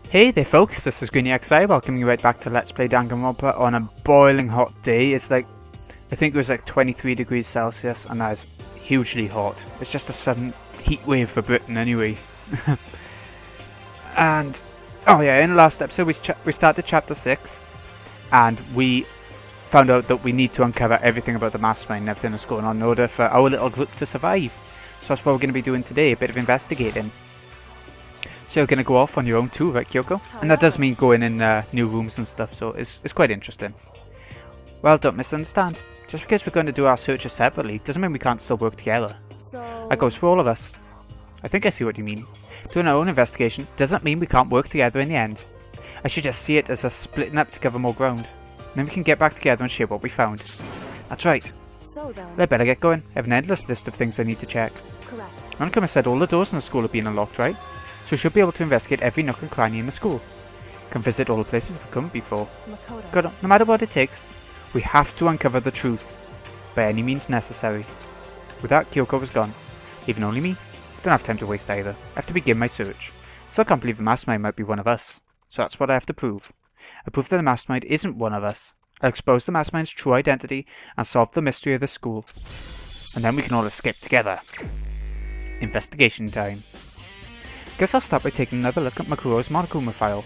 Hey there folks, this is GreenyXI, welcoming you right back to Let's Play Danganronpa on a boiling hot day. It's like, I think it was like 23 degrees Celsius and that is hugely hot. It's just a sudden heat wave for Britain anyway. And, oh yeah, in the last episode we started chapter 6 and we found out that we need to uncover everything about the mastermind and everything that's going on in order for our little group to survive. So that's what we're going to be doing today, a bit of investigating. So you're going to go off on your own too, right, Kyoko? And that does mean going in new rooms and stuff, so it's quite interesting. Well, don't misunderstand. Just because we're going to do our searches separately doesn't mean we can't still work together. That goes for all of us. I think I see what you mean. Doing our own investigation doesn't mean we can't work together in the end. I should just see it as us splitting up to cover more ground. And then we can get back together and share what we found. That's right. So then, I better get going. I have an endless list of things I need to check. correct. Monokuma said all the doors in the school have been unlocked, right? So we should be able to investigate every nook and cranny in the school. Can visit all the places we've come before. Makoto. Good, no matter what it takes, we have to uncover the truth, by any means necessary. With that, Kyoko was gone, leaving only me. Don't have time to waste either. I have to begin my search. Still can't believe the mastermind might be one of us, so that's what I have to prove. I prove that the mastermind isn't one of us. I'll expose the mastermind's true identity and solve the mystery of the school. And then we can all escape together. Investigation time. Guess I'll start by taking another look at Makuro's Monokuma file.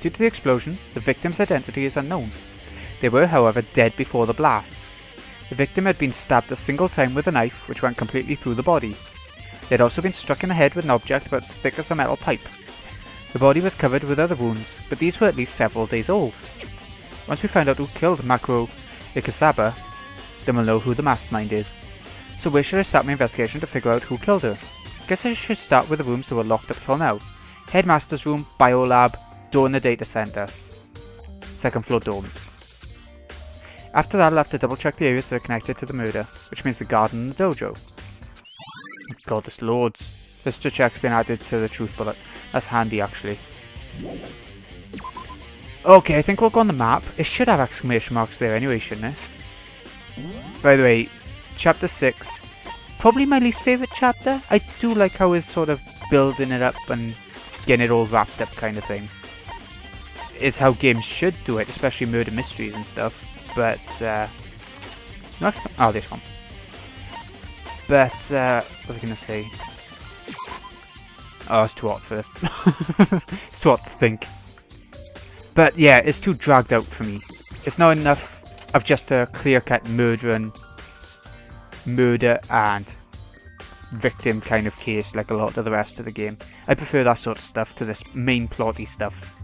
Due to the explosion, the victim's identity is unknown. They were, however, dead before the blast. The victim had been stabbed a single time with a knife, which went completely through the body. They had also been struck in the head with an object about as thick as a metal pipe. The body was covered with other wounds, but these were at least several days old. Once we find out who killed Makuro Ikasaba, then we'll know who the mastermind is. So where should I start my investigation to figure out who killed her? Guess I should start with the rooms that were locked up till now. Headmaster's room, biolab, door in the data center. Second floor dorm. After that I'll have to double check the areas that are connected to the murder, which means the garden and the dojo. God, there's loads. Lister check's been added to the truth bullets. That's handy actually. Okay, I think we'll go on the map. It should have exclamation marks there anyway, shouldn't it? By the way, chapter 6. Probably my least favourite chapter. I do like how it's sort of building it up and getting it all wrapped up kind of thing. Is how games should do it, especially murder mysteries and stuff. But, oh, this one. But, what was I going to say? Oh, it's too hot first. It's too hot to think. But yeah, it's too dragged out for me. It's not enough of just a clear-cut murder and victim kind of case like a lot of the rest of the game. I prefer that sort of stuff to this main plotty stuff.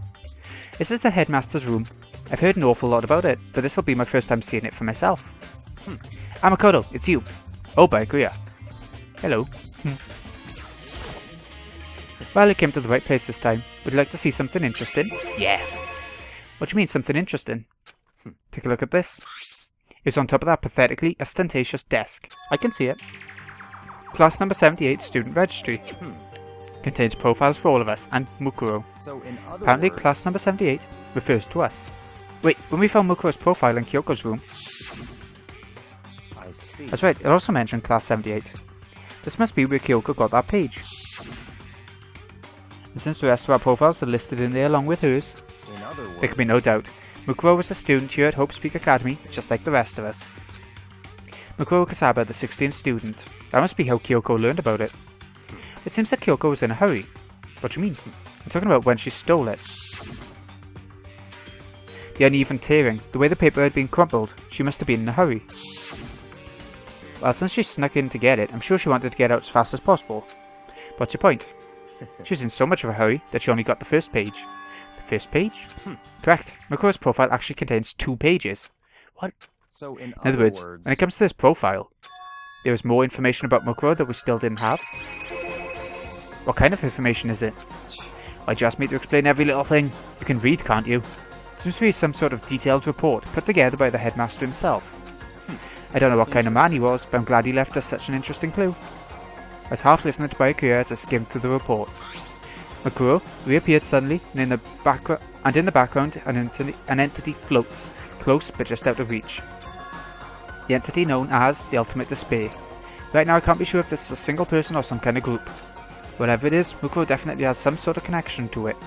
This is the headmaster's room. I've heard an awful lot about it, but this will be my first time seeing it for myself. Makoto, it's you. Oh, by Guya. Hello. Well, you came to the right place this time. Would you like to see something interesting? Yeah. What do you mean, something interesting? Take a look at this. It's on top of that pathetically ostentatious desk. I can see it. Class number 78 student registry. Contains profiles for all of us and Mukuro. So in other Apparently words, class number 78 refers to us. Wait, when we found Mukuro's profile in Kyoko's room. I see. That's right, it also mentioned class 78. This must be where Kyoko got that page. And since the rest of our profiles are listed in there along with hers, In other words, there can be no doubt. Mukuro was a student here at Hope Speak Academy, just like the rest of us. Makuro Kasaba, the 16th student. That must be how Kyoko learned about it. It seems that Kyoko was in a hurry. What do you mean? I'm talking about when she stole it. The uneven tearing, the way the paper had been crumpled, she must have been in a hurry. Well, since she snuck in to get it, I'm sure she wanted to get out as fast as possible. What's your point? She was in so much of a hurry that she only got the first page. The first page? Correct. Makuro's profile actually contains 2 pages. What? so in In other words, when it comes to this profile, there is more information about Makuro that we still didn't have. What kind of information is it? Why'd you ask me to explain every little thing? You can read, can't you? Seems to be some sort of detailed report put together by the headmaster himself. I don't know what kind of man he was, but I'm glad he left us such an interesting clue. I was half listening to Byakuya as I skimmed through the report. Makuro reappeared suddenly, and in the background an entity floats, close but just out of reach. The entity known as the Ultimate Despair. Right now I can't be sure if this is a single person or some kind of group. Whatever it is, Mukuro definitely has some sort of connection to it.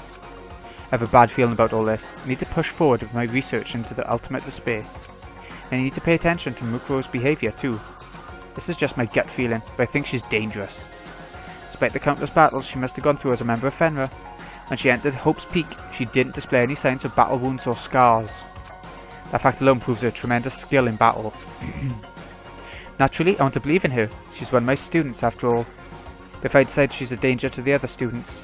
I have a bad feeling about all this. I need to push forward with my research into the ultimate despair. And I need to pay attention to Mukuro's behaviour too. This is just my gut feeling, but I think she's dangerous. Despite the countless battles she must have gone through as a member of Fenrir, when she entered Hope's Peak, she didn't display any signs of battle wounds or scars. That fact alone proves her tremendous skill in battle. Naturally, I want to believe in her. She's one of my students after all. But if I decide she's a danger to the other students,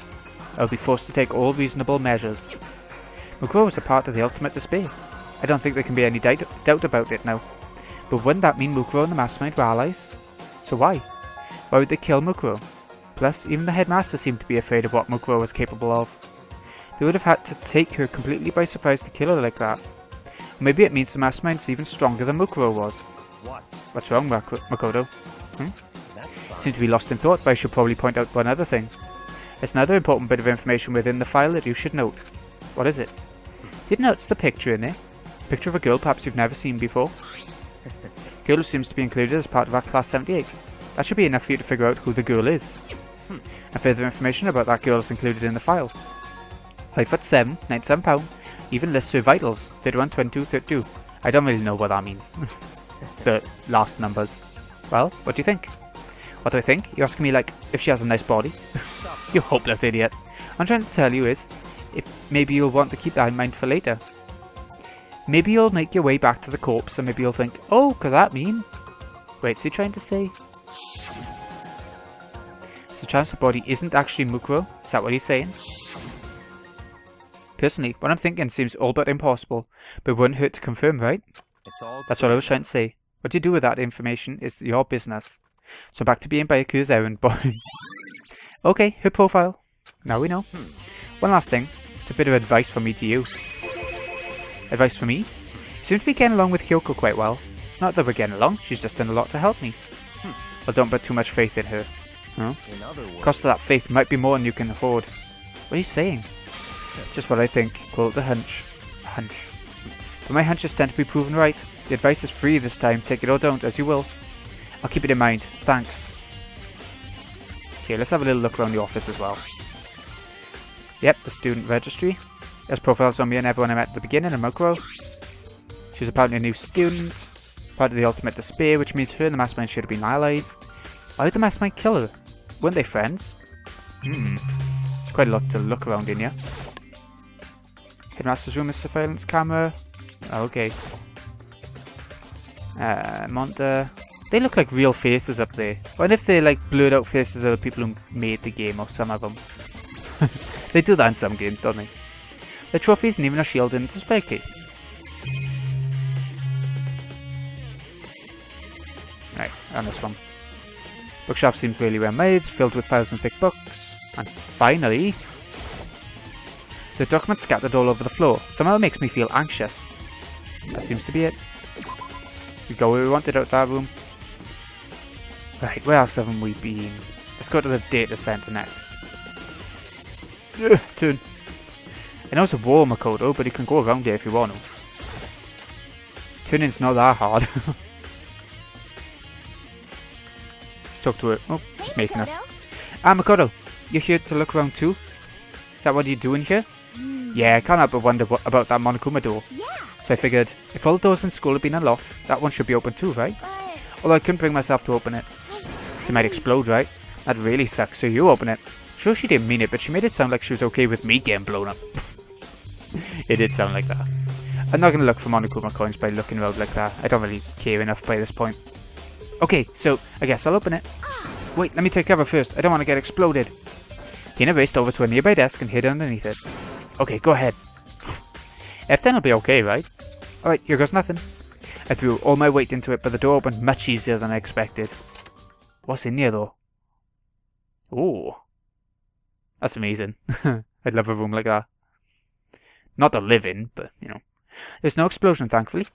I will be forced to take all reasonable measures. Mukuro is a part of the ultimate despair. I don't think there can be any doubt about it now. But wouldn't that mean Mukuro and the Mastermind were allies? So why? Why would they kill Mukuro? Plus, even the headmaster seemed to be afraid of what Mukuro was capable of. They would have had to take her completely by surprise to kill her like that. Or maybe it means the Mastermind's even stronger than Mukuro was. What's wrong, Makoto? Seem to be lost in thought, but I should probably point out one other thing. There's another important bit of information within the file that you should note. What is it? Did you notice the picture in there? A picture of a girl perhaps you've never seen before? Girl who seems to be included as part of our Class 78. That should be enough for you to figure out who the girl is. And further information about that girl is included in the file. 5'7", 97 pounds, even lists her vitals, 31, 22, 32. I don't really know what that means. The last numbers. Well, what do you think? What do I think? You're asking me like, if she has a nice body? You hopeless idiot. What I'm trying to tell you is, if maybe you'll want to keep that in mind for later. Maybe you'll make your way back to the corpse and maybe you'll think, oh, could that mean? Wait, is he trying to say? So chance the body isn't actually Mukuro? Is that what he's saying? Personally, what I'm thinking seems all but impossible, but it wouldn't hurt to confirm, right? That's what I was trying to say. What you do with that information is your business. So back to being Byakuya's errand boy. Okay, her profile. Now we know. One last thing. It's a bit of advice from me to you. Advice for me? You seem to be getting along with Kyoko quite well. It's not that we're getting along, she's just done a lot to help me. Well, don't put too much faith in her. Huh? Cost of that faith might be more than you can afford. What are you saying? Just what I think. Call it a hunch. A hunch. But my hunches tend to be proven right. The advice is free this time, take it or don't, as you will. I'll keep it in mind. Thanks. Okay, let's have a little look around the office as well. Yep, the student registry. There's profiles on me and everyone I met at the beginning and Mukuro. She's apparently a new student. Part of the ultimate despair, which means her and the Mastermind should have been allies. Why did the Mastermind kill her? Weren't they friends? There's quite a lot to look around in here. Headmaster's room is surveillance camera. Okay. Monta. They look like real faces up there. What if they like blurred out faces of the people who made the game, or some of them? They do that in some games, don't they? The trophies and even a shield in the display case. Right, on this one. Bookshelf seems really well made, filled with piles and thick books. And finally, the documents scattered all over the floor. Somehow it makes me feel anxious. That seems to be it. We go where we wanted out of that room. Right, where else haven't we been? Let's go to the data center next. Turn. I know it's a wall, Makoto, but you can go around here if you want to. Turning's not that hard. Let's talk to her. Oh, she's making us. Ah, Makoto, you're here to look around too? Is that what you're doing here? Yeah, I can't help but wonder about that Monokuma door. So I figured, if all the doors in school have been unlocked, that one should be open too, right? Although I couldn't bring myself to open it. It might explode, right? That really sucks, so you open it. Sure she didn't mean it, but she made it sound like she was okay with me getting blown up. It did sound like that. I'm not going to look for Monokuma coins by looking around like that. I don't really care enough by this point. Okay, so I guess I'll open it. Wait, let me take cover first. I don't want to get exploded. Hina raced over to a nearby desk and hid underneath it. Okay, go ahead. F10 will be okay, right? Alright, here goes nothing. I threw all my weight into it, but the door opened much easier than I expected. What's in here, though? Ooh. That's amazing. I'd love a room like that. Not to live in, but, you know. There's no explosion, thankfully.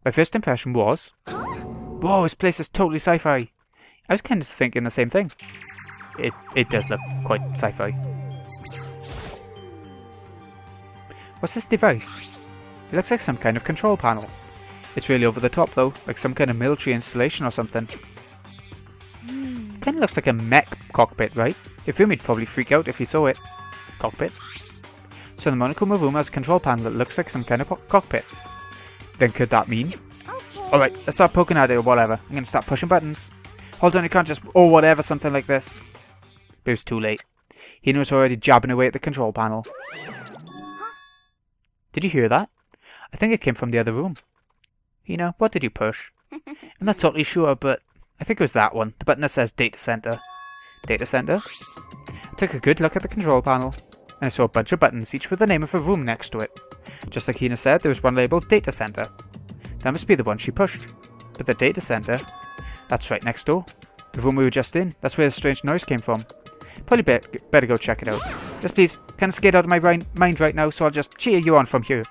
My first impression was... Whoa, this place is totally sci-fi. I was kind of thinking the same thing. It does look quite sci-fi. What's this device? It looks like some kind of control panel. It's really over the top though, like some kind of military installation or something. Kinda looks like a mech cockpit, right? If Fumi'd probably freak out if he saw it. Cockpit. So the Monokuma room has a control panel that looks like some kind of cockpit. Then could that mean? Okay. Alright, let's start poking at it or whatever. I'm gonna start pushing buttons. Hold on, you can't just... or whatever, something like this. But it was too late. He was already jabbing away at the control panel. Did you hear that? I think it came from the other room. Hina, what did you push? I'm not totally sure, but I think it was that one. The button that says Data Center. Data Center? I took a good look at the control panel, and I saw a bunch of buttons, each with the name of a room next to it. Just like Hina said, there was one labelled Data Center. That must be the one she pushed. But the Data Center, that's right next door. The room we were just in, that's where the strange noise came from. Probably better go check it out. Yes please, kind of scared out of my mind right now, so I'll just cheer you on from here.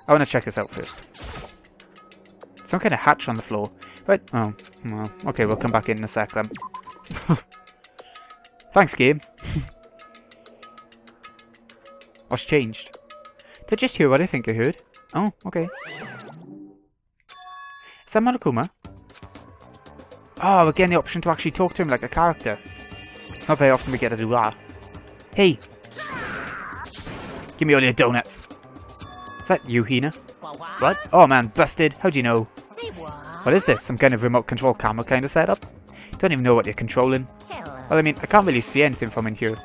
I want to check this out first. Some kind of hatch on the floor. Right, oh, well, okay, we'll come back in a sec then. Thanks, game. What's changed? Did I just hear what I think I heard? Oh, okay. Is that Monokuma? Oh, we're getting the option to actually talk to him like a character. Not very often we get to do that. Hey! Give me all your donuts. Is that you, Hina? What? Oh man, busted. How do you know? What is this? Some kind of remote control camera kind of setup? Don't even know what you're controlling. Well, I mean, I can't really see anything from in here.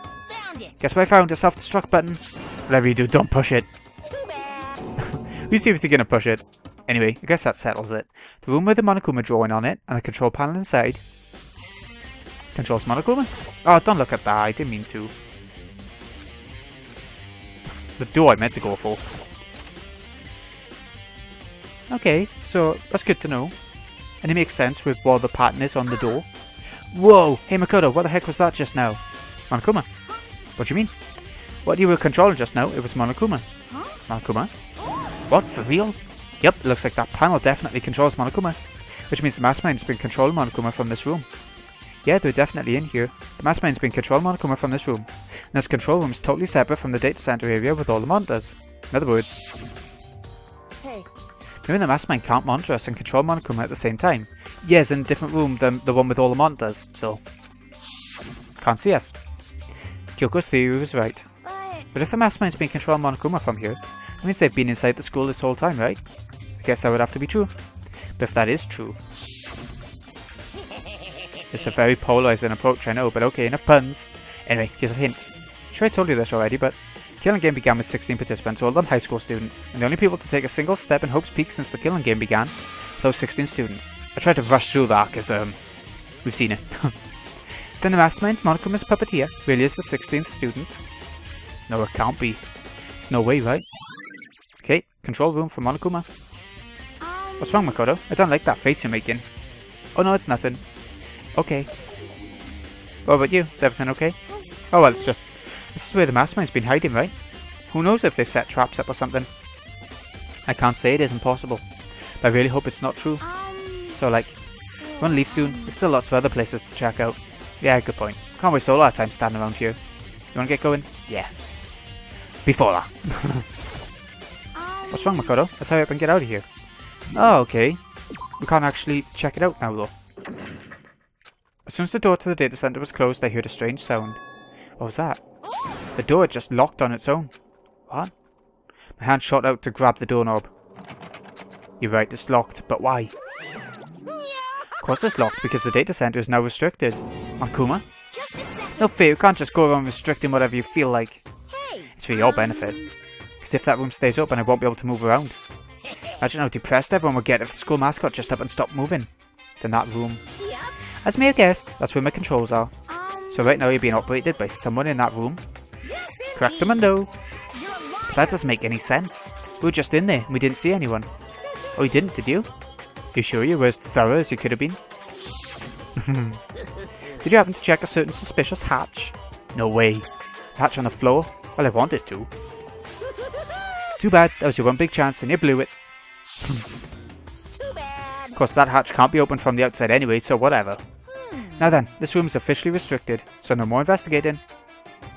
Guess what I found? A self-destruct button. Whatever you do, don't push it. We're seriously gonna push it. Anyway, I guess that settles it. The room with the Monokuma drawing on it, and the control panel inside. Controls Monokuma? Oh, don't look at that, I didn't mean to. The door I meant to go for. Okay, so that's good to know. And it makes sense with what the pattern is on the door. Whoa! Hey Makoto, what the heck was that just now? Monokuma? What do you mean? What you were controlling just now, it was Monokuma. Monokuma? What, for real? Yep, it looks like that panel definitely controls Monokuma. Which means the Mastermind's been controlling Monokuma from this room. Yeah, they're definitely in here. The Mastermind's been controlling Monokuma from this room. And this control room is totally separate from the data center area with all the monitors. In other words... Hey. Maybe the Mastermind can't monitor us and control Monokuma at the same time. Yes, in a different room than the one with all the monitors, so... Can't see us. Kyoko's theory was right. But if the Mastermind's been controlling Monokuma from here, that means they've been inside the school this whole time, right? I guess that would have to be true. But if that is true... It's a very polarizing approach, I know, but okay, enough puns. Anyway, here's a hint. Sure I told you this already, but... Killing Game began with 16 participants, all of them high school students, and the only people to take a single step in Hope's Peak since the Killing Game began were those 16 students. I tried to rush through that, because, we've seen it. Then the Mastermind, Monokuma's puppeteer, really is the 16th student? No, it can't be. There's no way, right? Okay, control room for Monokuma. What's wrong, Makoto? I don't like that face you're making. Oh no, it's nothing. Okay. What about you? Is everything okay? Oh well, it's just... This is where the Mastermind's been hiding, right? Who knows if they set traps up or something? I can't say it isn't possible. But I really hope it's not true. So like, I want to leave soon. There's still lots of other places to check out. Yeah, good point. Can't waste all our time standing around here. You want to get going? Yeah. Before that. What's wrong, Makoto? Let's hurry up and get out of here. Oh, okay. We can't actually check it out now, though. As soon as the door to the data center was closed, I heard a strange sound. What was that? The door had just locked on its own. What? My hand shot out to grab the doorknob. You're right, it's locked, but why? Of course it's locked, because the data center is now restricted. Monokuma? No fair, you can't just go around restricting whatever you feel like. It's for your benefit. Because if that room stays open, I won't be able to move around. Imagine how depressed everyone would get if the school mascot just up and stopped moving. Then that room. As mere guest, that's where my controls are. So right now you're being operated by someone in that room. Correctamundo. But that doesn't make any sense. We were just in there and we didn't see anyone. Oh, you didn't, did you? You sure you were as thorough as you could have been? Did you happen to check a certain suspicious hatch? No way. The hatch on the floor? Well, I wanted to. Too bad, that was your one big chance and you blew it. Of course, that hatch can't be opened from the outside anyway, so whatever. Now then, this room is officially restricted, so no more investigating.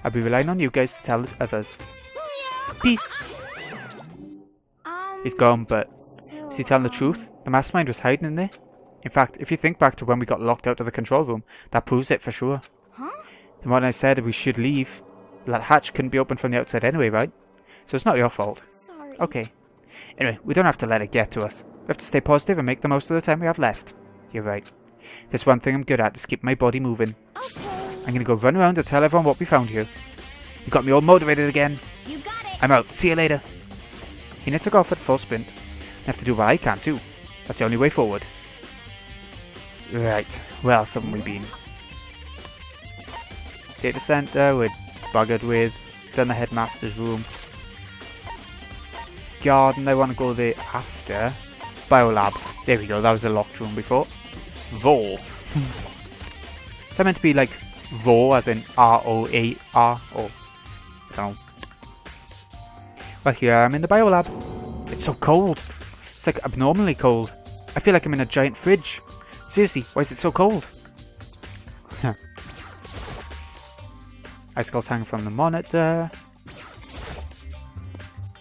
I'll be relying on you guys to tell others. Peace! He's gone, but is he telling the truth? The Mastermind was hiding in there? In fact, if you think back to when we got locked out of the control room, that proves it for sure. Then when I said we should leave, That hatch couldn't be opened from the outside anyway, right? So it's not your fault. Sorry. Okay. Anyway, we don't have to let it get to us. We have to stay positive and make the most of the time we have left. You're right. There's one thing I'm good at is keep my body moving. Okay. I'm gonna go run around and tell everyone what we found here. You got me all motivated again. You got it. I'm out. See you later. Hina took off at full sprint. I have to do what I can too. That's the only way forward. Right. Where else haven't we been? Data center, we're buggered with. Done the headmaster's room. Garden, I want to go there after. Biolab. There we go, that was a locked room before. Raw. Is that meant to be like raw as in R-O-A-R? Or I don't know. Well, here I am in the biolab. It's so cold. It's like abnormally cold. I feel like I'm in a giant fridge. Seriously, why is it so cold? Icicles hanging from the monitor.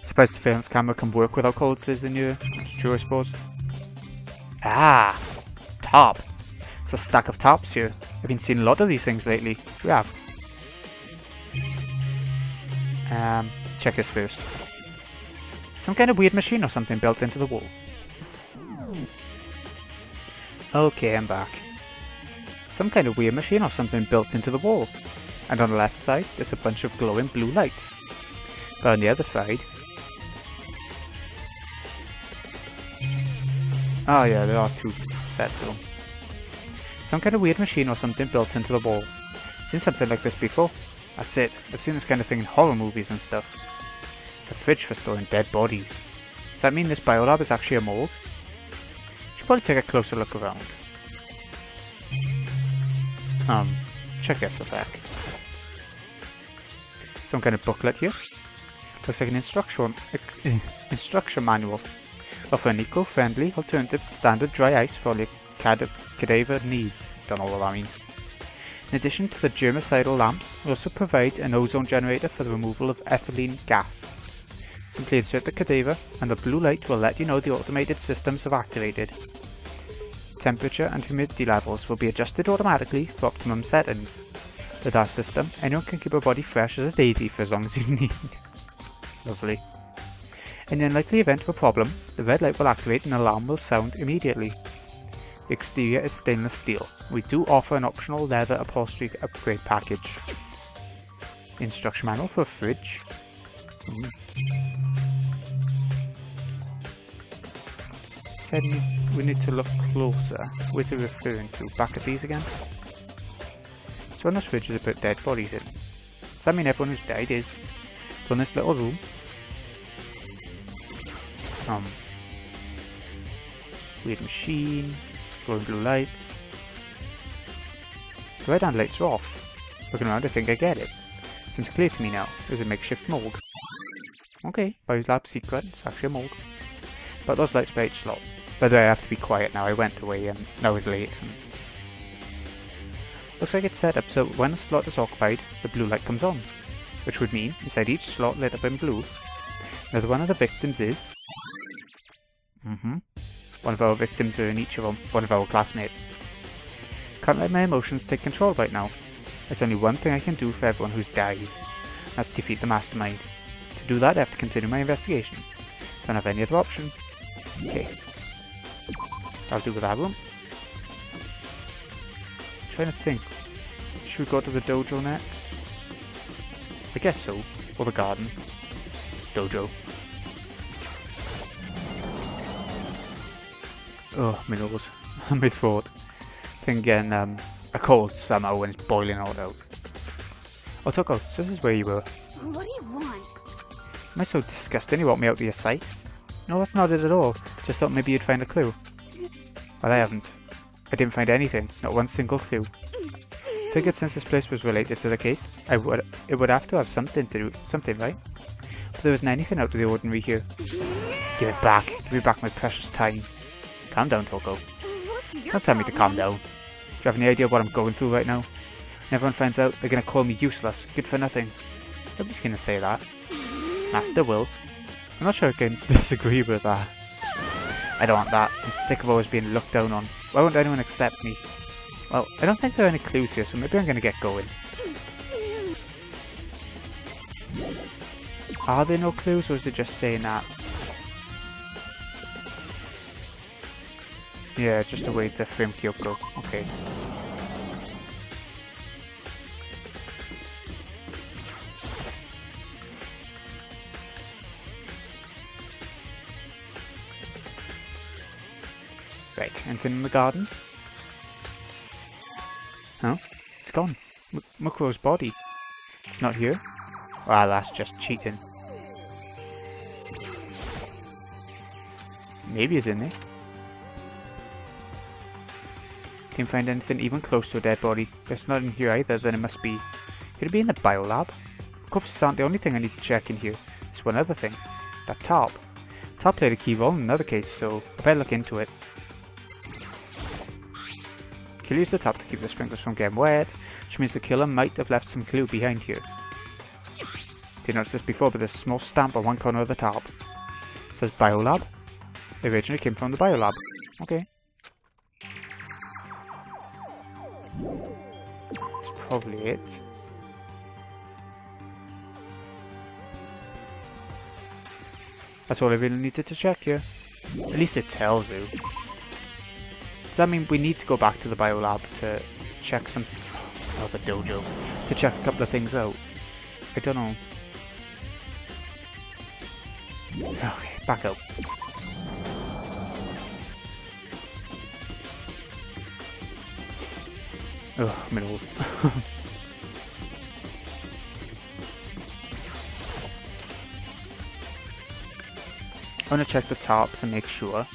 Surprised the surveillance camera can work without cold scissors in you. It's true, I suppose. Ah! Tarp. It's a stack of tarps here. I've been seeing a lot of these things lately. We have. Check this first. Some kind of weird machine or something built into the wall. Okay, I'm back. Some kind of weird machine or something built into the wall. And on the left side, there's a bunch of glowing blue lights. But on the other side... Oh yeah, there are two sets of them. Some kind of weird machine or something built into the wall. Seen something like this before. That's it. I've seen this kind of thing in horror movies and stuff. It's a fridge for storing dead bodies. Does that mean this biolab is actually a morgue? Should probably take a closer look around. Check this a sec. Some kind of booklet here. Looks like an instruction manual. Offer an eco-friendly alternative to standard dry ice for all your cadaver needs. Don't know what that means. In addition to the germicidal lamps, we also provide an ozone generator for the removal of ethylene gas. Simply insert the cadaver and the blue light will let you know the automated systems have activated. Temperature and humidity levels will be adjusted automatically for optimum settings. With our system, anyone can keep a body fresh as a daisy for as long as you need. Lovely. In the unlikely event of a problem, the red light will activate and an alarm will sound immediately. The exterior is stainless steel. We do offer an optional leather upholstery upgrade package. Instruction manual for a fridge. Said we need to look closer. Where's it referring to? Back at these again? So on this fridge is about dead bodies in. Does that mean everyone who's died is from this little room? Weird machine, glowing blue lights. The red hand lights are off. Looking around, I think I get it. Seems clear to me now. There's a makeshift morgue. Okay, biolab secret, it's actually a morgue. But those lights by each slot. By the way, I have to be quiet now, I went away and now it's late. Looks like it's set up so when a slot is occupied, the blue light comes on. Which would mean, inside each slot lit up in blue, another one of the victims is... One of our victims are in each of them, one of our classmates. Can't let my emotions take control right now. There's only one thing I can do for everyone who's died. That's defeat the mastermind. To do that I have to continue my investigation. Don't have any other option. Okay. I'll do with that room. Trying to think. Should we go to the dojo next? I guess so. Or the garden. Dojo. Oh, my nose. My throat. Thinking a cold somehow when it's boiling all out. Oh, Toko, so this is where you were. What do you want? Am I so disgusting you want me out of your sight? No, that's not it at all. Just thought maybe you'd find a clue. Well, I haven't. I didn't find anything. Not one single clue. Figured since this place was related to the case, it would have to have something to do, right? But there wasn't anything out of the ordinary here. Give it back. Give me back my precious time. Calm down, Toko. Don't tell me to calm down. Do you have any idea what I'm going through right now? When everyone finds out, they're gonna call me useless, good for nothing. Nobody's gonna say that. Master will. I'm not sure I can disagree with that. I don't want that. I'm sick of always being looked down on. Why won't anyone accept me? Well, I don't think there are any clues here, so maybe I'm gonna get going. Are there no clues, or is it just saying that? Yeah, just a way to frame Kyoko. Okay. Right, anything in the garden? No? It's gone. Mukuro's body. It's not here? Ah, that's just cheating. Maybe it's in there. Can't find anything even close to a dead body. If it's not in here either, then it must be... Could it be in the biolab? Corpses aren't the only thing I need to check in here. There's one other thing. That tarp. Tarp played a key role in another case, so I better look into it. Killer used the tarp to keep the sprinklers from getting wet, which means the killer might have left some clue behind here. Didn't notice this before, but there's a small stamp on one corner of the tarp. It says biolab. It originally came from the biolab. Okay. That's probably it. That's all I really needed to check here. At least it tells you. Does that mean we need to go back to the biolab to check something? Oh, the dojo. To check a couple of things out. I don't know. Okay, back up. Oh, minerals. I want to check the tarps and make sure.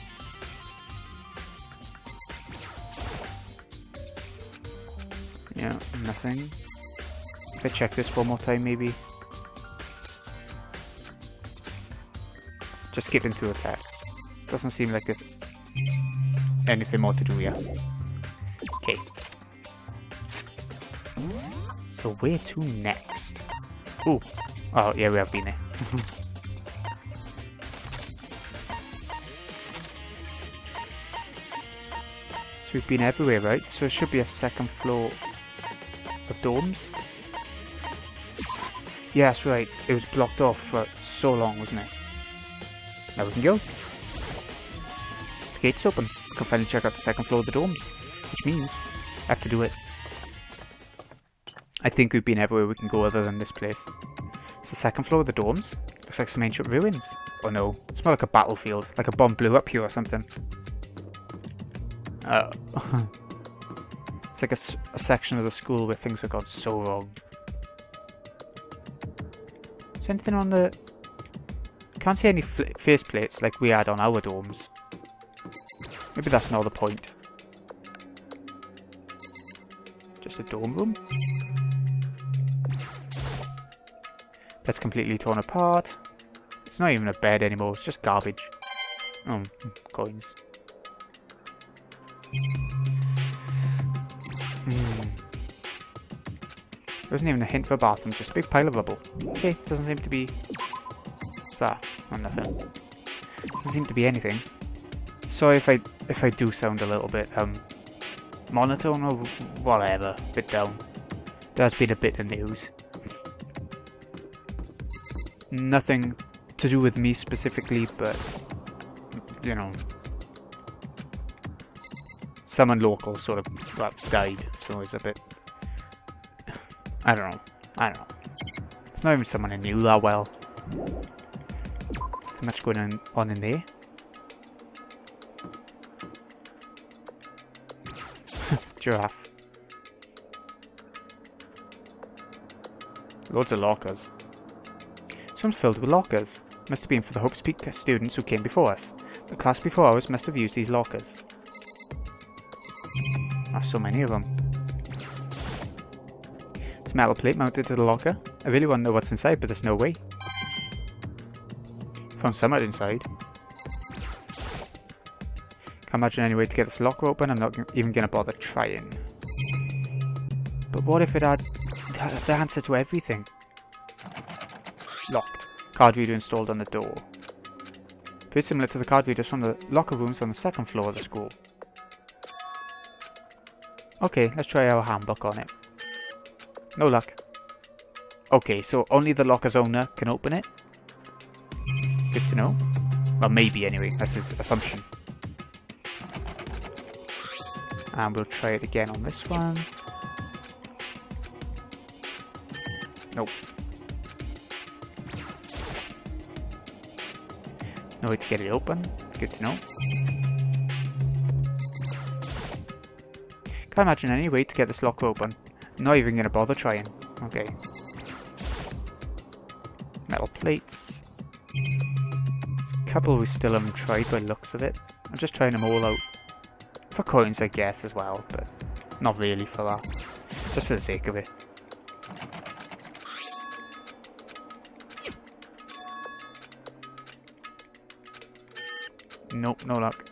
Yeah, nothing. If I check this one more time, maybe. Just skipping through the text. Doesn't seem like there's anything more to do here. Okay. So where to next? Ooh. Oh, yeah, we have been there. So we've been everywhere, right? So it should be a second floor of dorms. Yeah, that's right. It was blocked off for so long, wasn't it? Now we can go. The gate's open. We can finally check out the second floor of the dorms. Which means I have to do it. I think we've been everywhere we can go other than this place. It's the second floor of the dorms. Looks like some ancient ruins. Oh no, it's more like a battlefield. Like a bomb blew up here or something. It's like a section of the school where things have gone so wrong. Is there anything on the... I can't see any faceplates like we had on our dorms. Maybe that's not the point. Just a dorm room? That's completely torn apart. It's not even a bed anymore, it's just garbage. Oh, coins. There isn't even a hint for a bathroom, just a big pile of rubble. Okay, doesn't seem to be... What's that? Oh, nothing. Doesn't seem to be anything. Sorry if I do sound a little bit, monotone or whatever, a bit down. There has been a bit of news. Nothing to do with me specifically, but, you know, someone local sort of, well, died, so it's a bit, I don't know. It's not even someone I knew that well. So much going on in there. Giraffe. Loads of lockers. This one's filled with lockers. Must have been for the Hope's Peak students who came before us. The class before ours must have used these lockers. There's so many of them. It's a metal plate mounted to the locker. I really want to know what's inside, but there's no way. Found somewhere inside. Can't imagine any way to get this locker open. I'm not even going to bother trying. But what if it had the answer to everything? Locked. Card reader installed on the door. Very similar to the card readers from the locker rooms on the second floor of the school. Okay, let's try our handbook on it. No luck. Okay, so only the locker's owner can open it? Good to know. Well, maybe anyway, that's his assumption. And we'll try it again on this one. Nope. No way to get it open. Good to know. Can't imagine any way to get this lock open. Not even gonna bother trying. Okay. Metal plates. There's a couple we still haven't tried by the looks of it. I'm just trying them all out. For coins, I guess, as well, but not really for that. Just for the sake of it. Nope, no luck.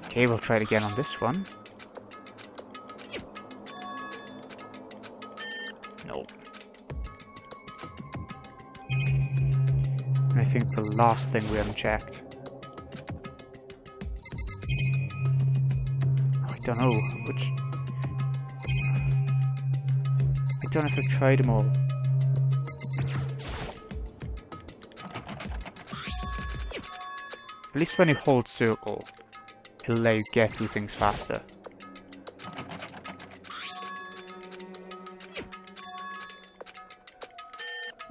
Okay, we'll try it again on this one. Nope. And I think the last thing we haven't checked. I don't know which. I don't know if I've tried them all. At least when you hold circle, it'll let you get through things faster.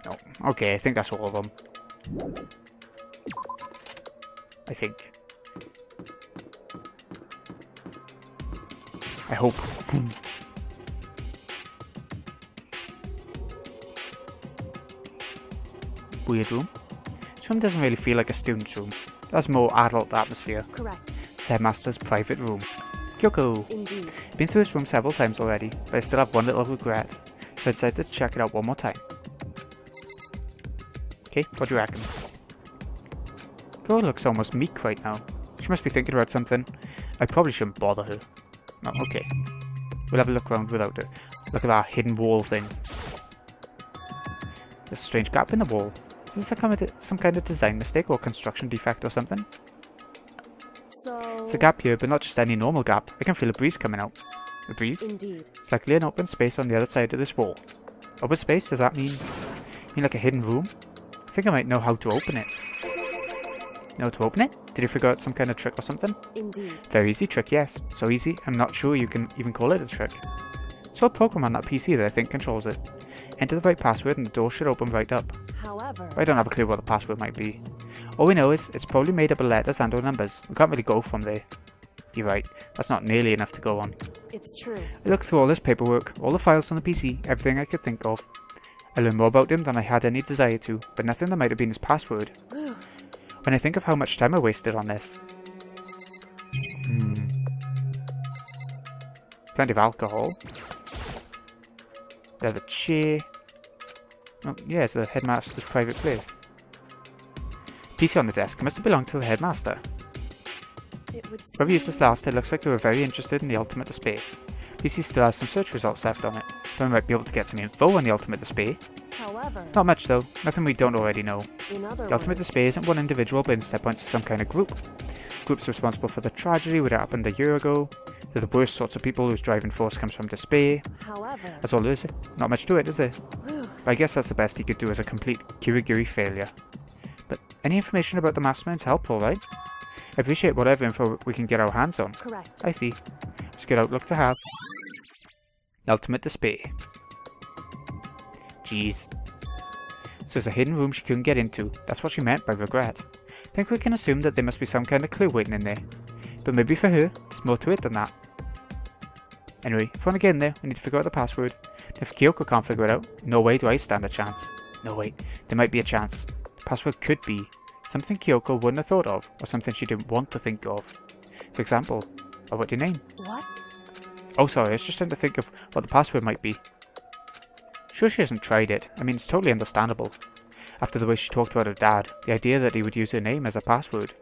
No. Okay, I think that's all of them. I think. I hope. Weird room. This room doesn't really feel like a student's room. That's more adult atmosphere. Correct. It's the headmaster's private room. Kyoko! Indeed. Been through this room several times already, but I still have one little regret. So I decided to check it out one more time. Okay, what do you reckon? Kyoko looks almost meek right now. She must be thinking about something. I probably shouldn't bother her. Oh, okay. We'll have a look around without it. Look at that hidden wall thing. There's a strange gap in the wall. Is this some kind of design mistake or construction defect or something? So... It's a gap here, but not just any normal gap. I can feel a breeze coming out. A breeze? Indeed. It's likely an open space on the other side of this wall. Open space? Does that mean like a hidden room? I think I might know how to open it. Know how to open it? Did you figure out some kind of trick or something? Indeed. Very easy trick, yes. So easy, I'm not sure you can even call it a trick. So a program on that PC that I think controls it. Enter the right password and the door should open right up. However... I don't have a clue what the password might be. All we know is it's probably made up of letters and or numbers. We can't really go from there. You're right, that's not nearly enough to go on. It's true. I looked through all this paperwork, all the files on the PC, everything I could think of. I learned more about him than I had any desire to, but nothing that might have been his password. When I think of how much time I wasted on this. Plenty of alcohol. Leather chair. Oh, yeah, it's the headmaster's private place. PC on the desk must have belonged to the headmaster. Whoever used this last, it looks like they were very interested in the ultimate display. PC still has some search results left on it, so we might be able to get some info on the ultimate display. However, not much though, nothing we don't already know. The ultimate display isn't one individual, but instead points to some kind of group. Groups responsible for the tragedy that happened a year ago. They're the worst sorts of people whose driving force comes from despair. However, that's all there is. Not much to it, is there? But I guess that's the best he could do as a complete Kirigiri failure. But any information about the mastermind's helpful, right? I appreciate whatever info we can get our hands on. Correct. I see. It's a good outlook to have. Ultimate despair. Jeez. So there's a hidden room she couldn't get into. That's what she meant by regret. I think we can assume that there must be some kind of clue waiting in there. But maybe for her, there's more to it than that. Anyway, if we want to get in there, we need to figure out the password. If Kyoko can't figure it out, no way do I stand a chance. No, wait, there might be a chance. The password could be something Kyoko wouldn't have thought of, or something she didn't want to think of. For example, what's your name? What? Oh, sorry, I was just trying to think of what the password might be. Sure she hasn't tried it. I mean, it's totally understandable. After the way she talked about her dad, the idea that he would use her name as a password.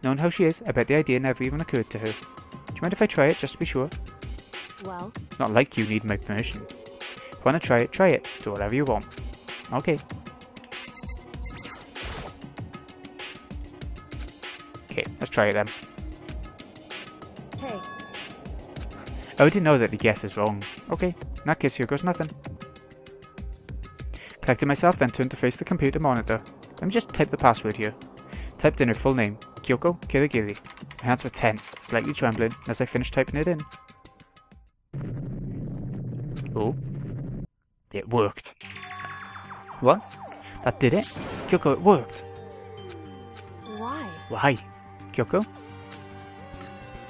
Knowing how she is, I bet the idea never even occurred to her. Do you mind if I try it, just to be sure? Well... It's not like you need my permission. If you want to try it. Do whatever you want. Okay. Okay, let's try it then. Hey. I already know that the guess is wrong. Okay, in that case here goes nothing. Collected myself, then turned to face the computer monitor. Let me just type the password here. Typed in her full name, Kyoko Kirigiri. My hands were tense, slightly trembling, as I finished typing it in. Oh. It worked. What? That did it? Kyoko, it worked. Why? Why? Kyoko?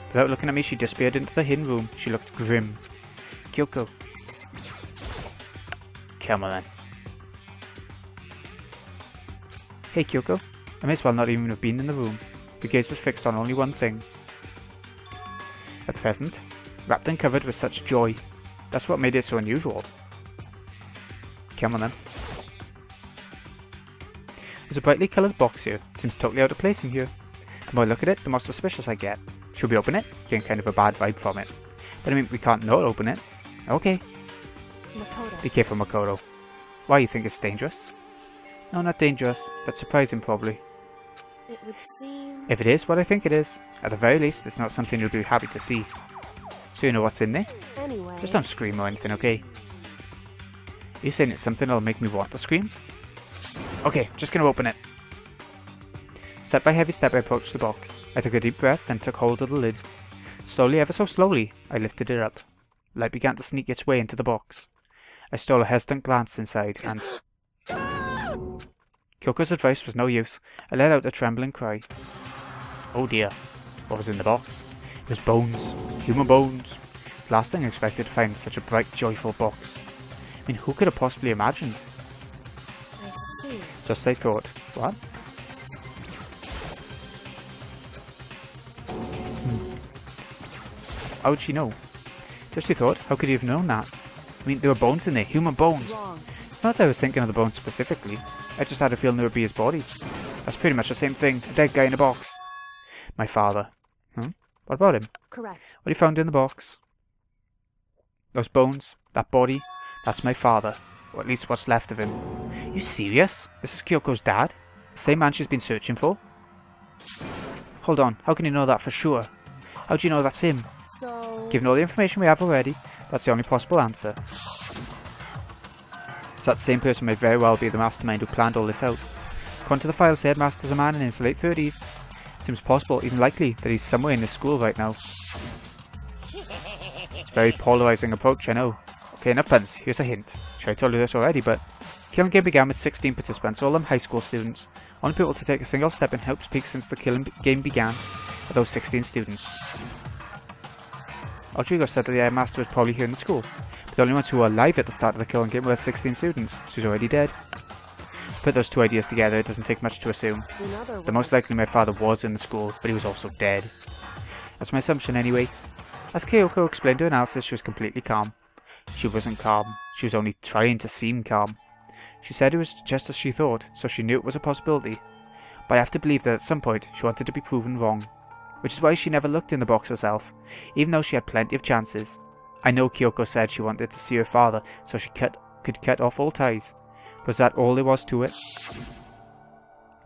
Without looking at me, she disappeared into the hidden room. She looked grim. Kyoko. Come on then. Hey Kyoko. I may as well not even have been in the room. Your gaze was fixed on only one thing. At present, wrapped and covered with such joy. That's what made it so unusual. Come on then. There's a brightly coloured box here. It seems totally out of place in here. The more I look at it, the more suspicious I get. Should we open it? Getting kind of a bad vibe from it. But I mean, we can't not open it. Okay. Makoto. Be careful, Makoto. Why, you think it's dangerous? No, not dangerous, but surprising probably. It would seem... If it is what I think it is, at the very least, it's not something you'll be happy to see. So you know what's in there? Anyway... Just don't scream or anything, okay? Are you saying it's something that'll make me want to scream? Okay, just gonna open it. Step by heavy step I approached the box. I took a deep breath and took hold of the lid. Slowly, ever so slowly, I lifted it up. Light began to sneak its way into the box. I stole a hesitant glance inside and... Kyoko's advice was no use. I let out a trembling cry. Oh dear. What was in the box? It was bones. Human bones. The last thing I expected to find in such a bright, joyful box. I mean, who could have possibly imagined? I see. Just as I thought. What? How would she know? Just as I thought. How could you have known that? I mean, there were bones in there. Human bones. Wrong. It's not that I was thinking of the bones specifically. I just had a feeling there would be his body. That's pretty much the same thing. A dead guy in a box. My father. Hmm? What about him? Correct. What he found in the box? Those bones, that body, that's my father. Or at least what's left of him. You serious? This is Kyoko's dad? The same man she's been searching for? Hold on, how can you know that for sure? How do you know that's him? So... Given all the information we have already, that's the only possible answer. So that same person may very well be the mastermind who planned all this out. According to the files, the headmaster's a man in his late 30s. It seems possible, even likely, that he's somewhere in this school right now. It's a very polarising approach, I know. Okay, enough puns. Here's a hint. Sure, I told you this already, but... Killing game began with 16 participants, all of them high school students. Only people to take a single step in Hope's Peak since the killing game began are those 16 students. Rodrigo said that the headmaster was probably here in the school, but the only ones who were alive at the start of the killing game were 16 students. She's already dead. Put those two ideas together, it doesn't take much to assume. The most likely my father was in the school, but he was also dead. That's my assumption anyway. As Kyoko explained her analysis, she was completely calm. She wasn't calm, she was only trying to seem calm. She said it was just as she thought, so she knew it was a possibility. But I have to believe that at some point she wanted to be proven wrong. Which is why she never looked in the box herself, even though she had plenty of chances. I know Kyoko said she wanted to see her father, so she could cut off all ties. Was that all there was to it?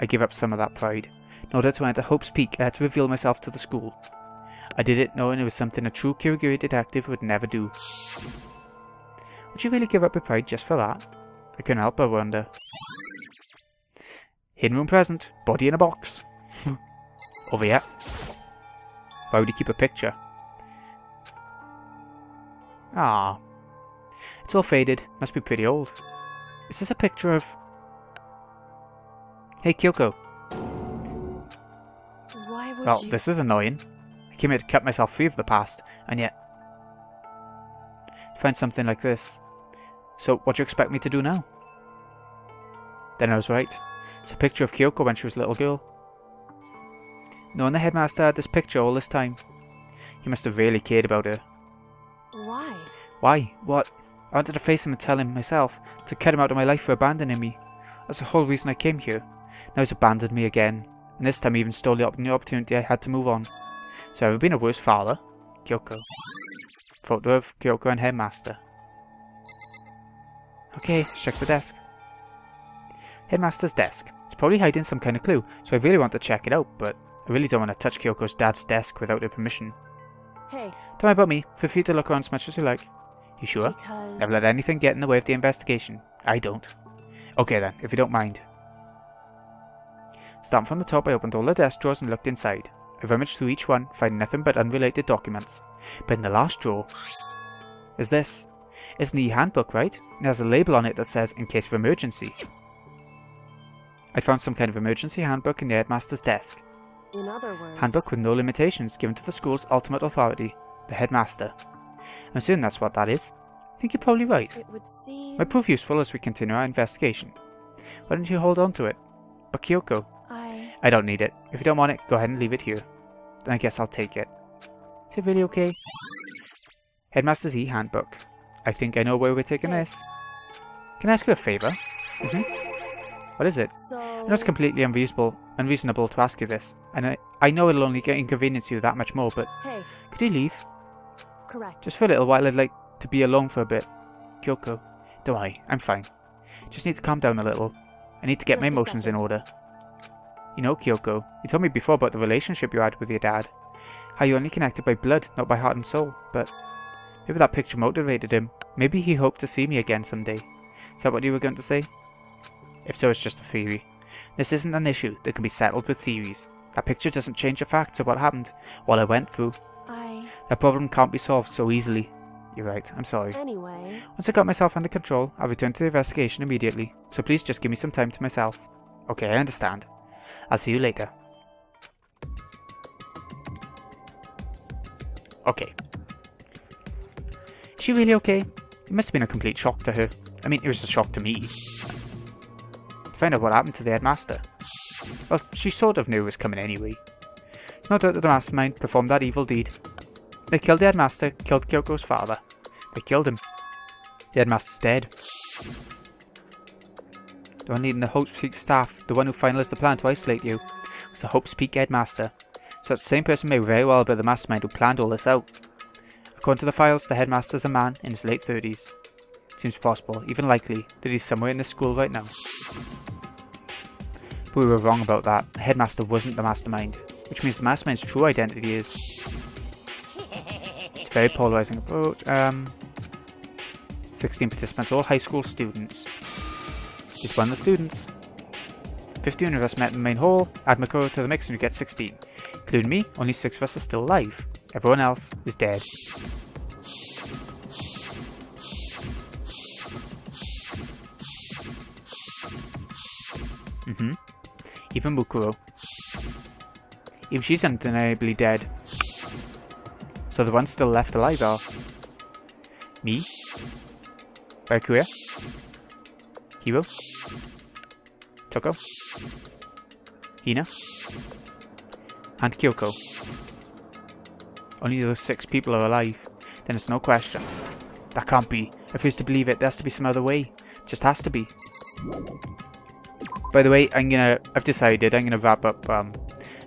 I gave up some of that pride, in order to enter Hope's Peak to reveal myself to the school. I did it knowing it was something a true Kirigiri detective would never do. Would you really give up your pride just for that? I couldn't help but wonder. Hidden room present, body in a box. Over here. Why would he keep a picture? Ah. It's all faded, must be pretty old. Is this a picture of... Hey Kyoko. Why would Well, you... this is annoying. I came here to cut myself free of the past, and yet... find something like this. So, what do you expect me to do now? Then I was right. It's a picture of Kyoko when she was a little girl. Knowing the headmaster had this picture all this time, he must have really cared about her. Why? Why? What? I wanted to face him and tell him myself, to cut him out of my life for abandoning me. That's the whole reason I came here. Now he's abandoned me again, and this time he even stole the opportunity I had to move on. So ever been a worse father? Kyoko. Photo of Kyoko and headmaster. Okay, let's check the desk. Headmaster's desk. It's probably hiding some kind of clue, so I really want to check it out, but I really don't want to touch Kyoko's dad's desk without her permission. Hey. Don't worry about me. Feel free to look around as much as you like. You sure? Because... Never let anything get in the way of the investigation. I don't. Okay then, if you don't mind. Starting from the top, I opened all the desk drawers and looked inside. I rummaged through each one, finding nothing but unrelated documents. But in the last drawer is this. It's an e-handbook, right? It has a label on it that says, in case of emergency. I found some kind of emergency handbook in the headmaster's desk. In other words, Handbook with no limitations, given to the school's ultimate authority, the headmaster. I'm assuming that's what that is. I think you're probably right. it would seem Might prove useful as we continue our investigation. Why don't you hold on to it? But Kyoko, I don't need it. If you don't want it, go ahead and leave it here. Then I guess I'll take it. Is it really okay? Headmaster's e-handbook. I think I know where we're taking this. Can I ask you a favour? What is it? so. I know it's completely unreasonable to ask you this, and I know it'll only inconvenience you that much more, but Hey, could you leave? correct. Just for a little while. I'd like to be alone for a bit. Kyoko, don't worry, I'm fine. Just need to calm down a little. I need to get my Just a emotions in second. order. You know, Kyoko, you told me before about the relationship you had with your dad. How you only connected by blood, not by heart and soul, but maybe that picture motivated him. Maybe he hoped to see me again someday. Is that what you were going to say? If so, it's just a theory. This isn't an issue that can be settled with theories. That picture doesn't change the facts of what happened, what I went through. That problem can't be solved so easily. You're right, I'm sorry. Anyway, Once I got myself under control, I'll return to the investigation immediately, so please just give me some time to myself. Okay, I understand. I'll see you later. Okay. Is she really okay? It must have been a complete shock to her. I mean, it was a shock to me. To find out what happened to the headmaster. Well, she sort of knew it was coming anyway. It's no doubt that the mastermind performed that evil deed. They killed the headmaster, killed Kyoko's father. They killed him. The headmaster's dead. The one leading the Hope's Peak staff, the one who finalized the plan to isolate you, was the Hope's Peak headmaster. So the same person may very well be the mastermind who planned all this out. According to the files, the headmaster's a man in his late 30s. Seems possible, even likely, that he's somewhere in this school right now. But we were wrong about that. The headmaster wasn't the mastermind, which means the mastermind's true identity is... It's a very polarizing approach. 16 participants, all high school students. He's one of the students. 15 of us met in the main hall. Add Mikoro to the mix and you get 16. Including me, only 6 of us are still alive. Everyone else is dead. Even Mukuro. Even she's undeniably dead. So the ones still left alive are... me, Bakuya, Hiro, Toko, Hina, and Kyoko. Only those 6 people are alive. Then it's no question. That can't be. I refuse to believe it. There has to be some other way. Just has to be. By the way, I've decided I'm gonna wrap up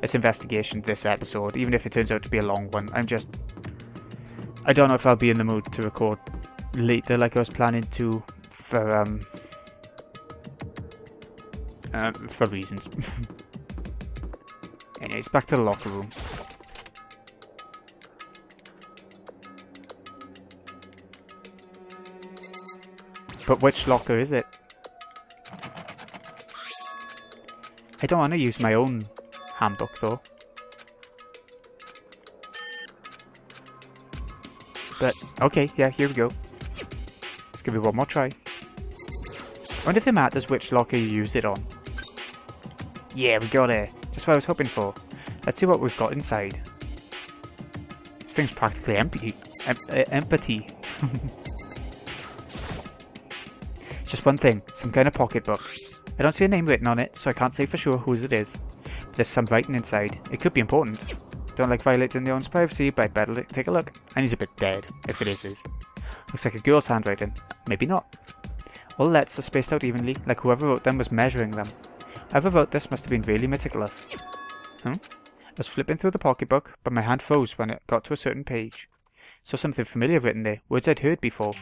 this investigation this episode, even if it turns out to be a long one. I don't know if I'll be in the mood to record later like I was planning to for reasons. Anyways, back to the locker room. But which locker is it? I don't want to use my own handbook though. But, okay, yeah, here we go. Let's give it one more try. I wonder if it matters which locker you use it on. Yeah, we got it. Just what I was hoping for. Let's see what we've got inside. This thing's practically empty. Empty. Just one thing, some kind of pocketbook. I don't see a name written on it, so I can't say for sure whose it is. But there's some writing inside. It could be important. Don't like violating their own privacy, but I'd better take a look. And he's a bit dead, if it is his. Looks like a girl's handwriting. Maybe not. All letters are spaced out evenly, like whoever wrote them was measuring them. Whoever wrote this must have been really meticulous. I was flipping through the pocketbook, but my hand froze when it got to a certain page. Saw something familiar written there, words I'd heard before.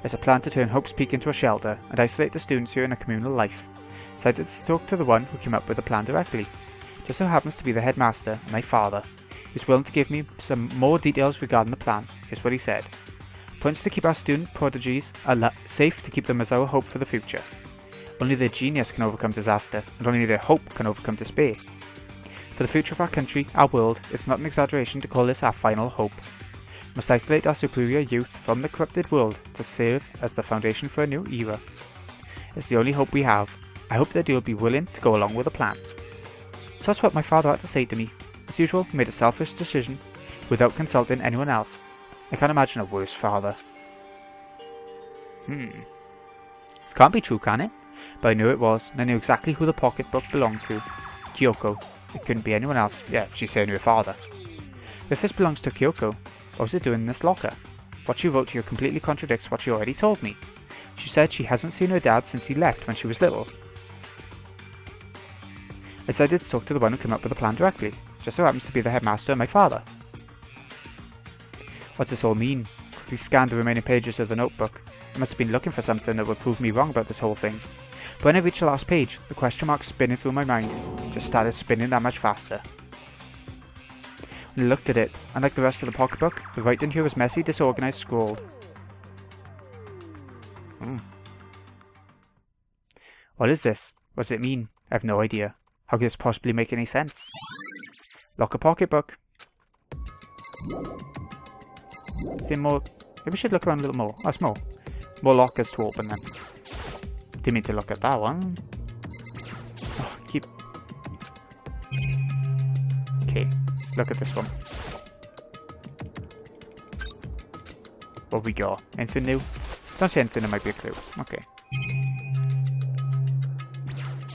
There's a plan to turn Hope's Peak into a shelter and isolate the students here in a communal life. Decided to talk to the one who came up with the plan directly. Just so happens to be the headmaster, my father. He's willing to give me some more details regarding the plan. Here's what he said. Points to keep our student prodigies safe, to keep them as our hope for the future. Only their genius can overcome disaster, and only their hope can overcome despair. For the future of our country, our world, it's not an exaggeration to call this our final hope. We must isolate our superior youth from the corrupted world to serve as the foundation for a new era. It's the only hope we have. I hope that you'll be willing to go along with the plan. So that's what my father had to say to me. As usual, he made a selfish decision without consulting anyone else. I can't imagine a worse father. This can't be true, can it? But I knew it was, and I knew exactly who the pocketbook belonged to. Kyoko. It couldn't be anyone else. Yeah, she's saying her father. If this belongs to Kyoko, what was it doing in this locker? What she wrote here completely contradicts what she already told me. She said she hasn't seen her dad since he left when she was little. I decided to talk to the one who came up with the plan directly. Just so happens to be the headmaster and my father. What's this all mean? Quickly scanned the remaining pages of the notebook. I must have been looking for something that would prove me wrong about this whole thing. But when I reached the last page, the question mark spinning through my mind just started spinning that much faster. When I looked at it, unlike the rest of the pocketbook, the writing here was messy, disorganized, scrawled. What is this? What does it mean? I have no idea. How could this possibly make any sense? Lock a pocketbook. Is there more? Maybe we should look around a little more. That's more. More lockers to open then. Didn't mean to look at that one. Oh, keep... Okay, let's look at this one. What we got? Anything new? Don't say anything that might be a clue. Okay.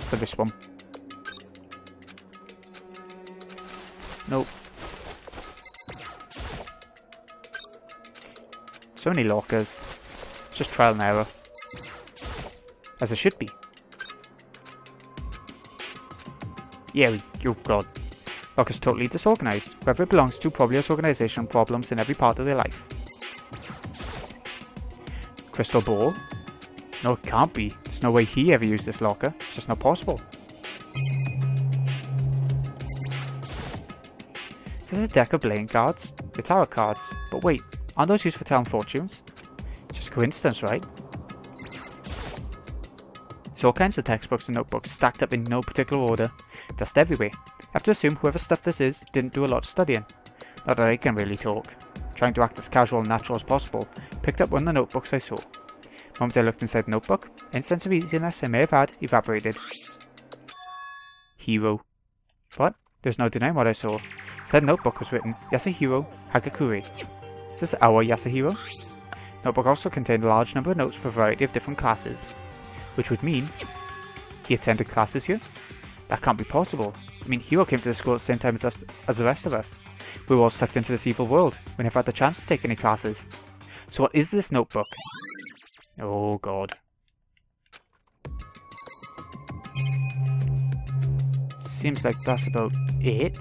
For this one. Nope. So many lockers. It's just trial and error. As it should be. Yeah, oh god. Locker's totally disorganized. Whoever it belongs to probably has organizational problems in every part of their life. Crystal ball? No, it can't be. There's no way he ever used this locker. It's just not possible. This is a deck of playing cards. They're tarot cards. But wait, aren't those used for telling fortunes? It's just coincidence, right? There's all kinds of textbooks and notebooks stacked up in no particular order. Dust everywhere. I have to assume whoever stuff this is didn't do a lot of studying. Not that I can really talk. Trying to act as casual and natural as possible, picked up one of the notebooks I saw. The moment I looked inside the notebook, any sense of easiness I may have had evaporated. Hero. What? There's no denying what I saw. Said notebook was written Yasuhiro Hagakure. Is this our Yasuhiro? Notebook also contained a large number of notes for a variety of different classes. Which would mean he attended classes here? That can't be possible. I mean, Hiro came to the school at the same time as the rest of us. We were all sucked into this evil world. We never had the chance to take any classes. So what is this notebook? Oh god. Seems like that's about it.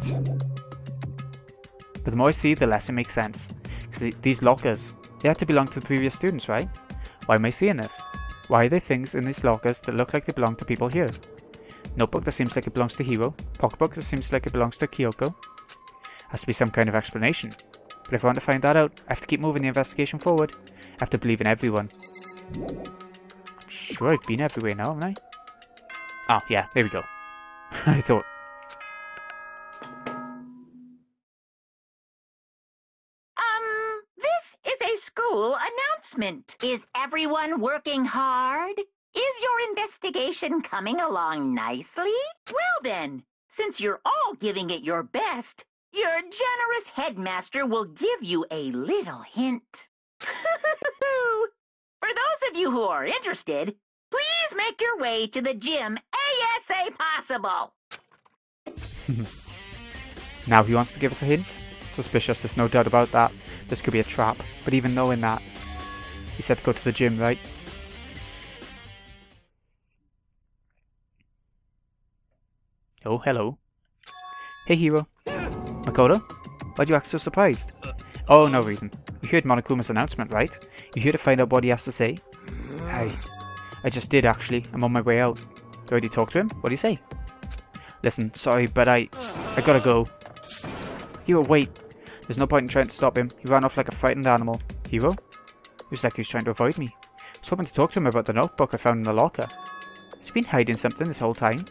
But the more I see, the less it makes sense. Because these lockers, they had to belong to the previous students, right? Why am I seeing this? Why are there things in these lockers that look like they belong to people here? Notebook that seems like it belongs to Hiro. Pocketbook that seems like it belongs to Kyoko. Has to be some kind of explanation. But if I want to find that out, I have to keep moving the investigation forward. I have to believe in everyone. I'm sure I've been everywhere now, haven't I? Oh, yeah, there we go. I thought... This is a school announcement. Is everyone working hard? Is your investigation coming along nicely? Well then, since you're all giving it your best, your generous headmaster will give you a little hint. For those of you who are interested, please make your way to the gym ASA possible. Now he wants to give us a hint? Suspicious, there's no doubt about that. This could be a trap, but even knowing that, he said to go to the gym, right? Oh, hello. Hey, Hiro. Makoto? Why'd you act so surprised? Oh, no reason. You heard Monokuma's announcement, right? You here to find out what he has to say? I just did, actually. I'm on my way out. You already talked to him? What'd he say? Listen, sorry, but I gotta go. Hiro, wait. There's no point in trying to stop him. He ran off like a frightened animal. Hiro? It was like he was trying to avoid me. I was hoping to talk to him about the notebook I found in the locker. Has he been hiding something this whole time?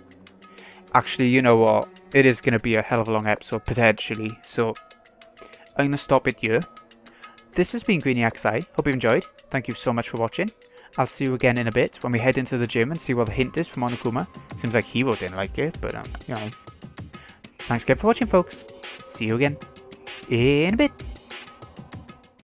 Actually, you know what? It is going to be a hell of a long episode, potentially. So, I'm going to stop it here. This has been Greeny XI. Hope you've enjoyed. Thank you so much for watching. I'll see you again in a bit when we head into the gym and see what the hint is from Monokuma. Seems like Hero didn't like it, but you know. Thanks again for watching, folks. See you again in a bit.